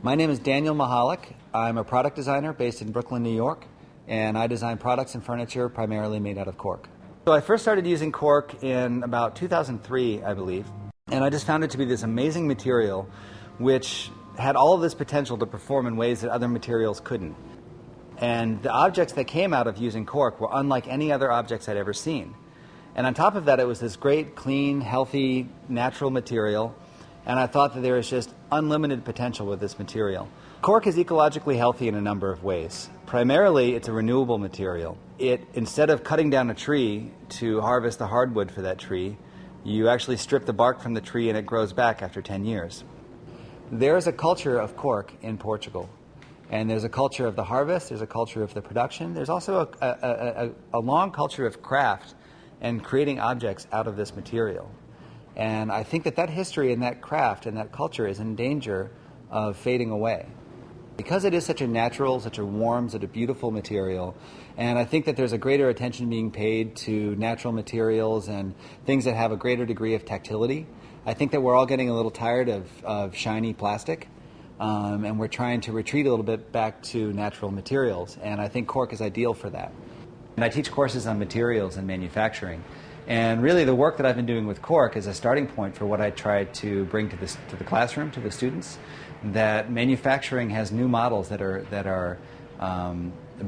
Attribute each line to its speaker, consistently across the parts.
Speaker 1: My name is Daniel Mahalik. I'm a product designer based in Brooklyn, New York, and I design products and furniture primarily made out of cork. So I first started using cork in about 2003, I believe, and I just found it to be this amazing material which had all of this potential to perform in ways that other materials couldn't. And the objects that came out of using cork were unlike any other objects I'd ever seen. And on top of that, it was this great, clean, healthy, natural material. And I thought that there was just unlimited potential with this material. Cork is ecologically healthy in a number of ways. Primarily, it's a renewable material. Instead of cutting down a tree to harvest the hardwood for that tree, you actually strip the bark from the tree and it grows back after 10 years. There's a culture of cork in Portugal. And there's a culture of the harvest, there's a culture of the production. There's also a long culture of craft and creating objects out of this material. And I think that history and that craft and that culture is in danger of fading away. Because it is such a natural, such a warm, such a beautiful material, and I think that there's a greater attention being paid to natural materials and things that have a greater degree of tactility. I think that we're all getting a little tired of shiny plastic, and we're trying to retreat a little bit back to natural materials, and I think cork is ideal for that. And I teach courses on materials and manufacturing. And really the work that I've been doing with cork is a starting point for what I try to bring to the classroom, to the students, that manufacturing has new models that are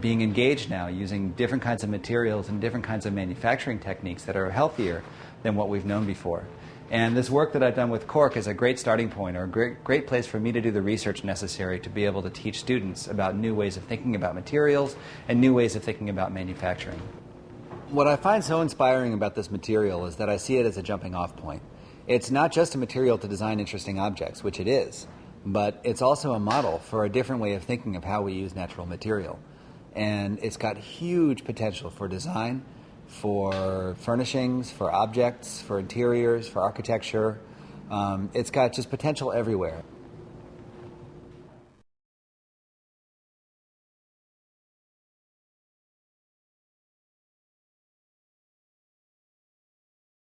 Speaker 1: being engaged now using different kinds of materials and different kinds of manufacturing techniques that are healthier than what we've known before. And this work that I've done with cork is a great starting point, or a great place for me to do the research necessary to be able to teach students about new ways of thinking about materials and new ways of thinking about manufacturing. What I find so inspiring about this material is that I see it as a jumping off point. It's not just a material to design interesting objects, which it is, but it's also a model for a different way of thinking of how we use natural material. And it's got huge potential for design, for furnishings, for objects, for interiors, for architecture. It's got just potential everywhere.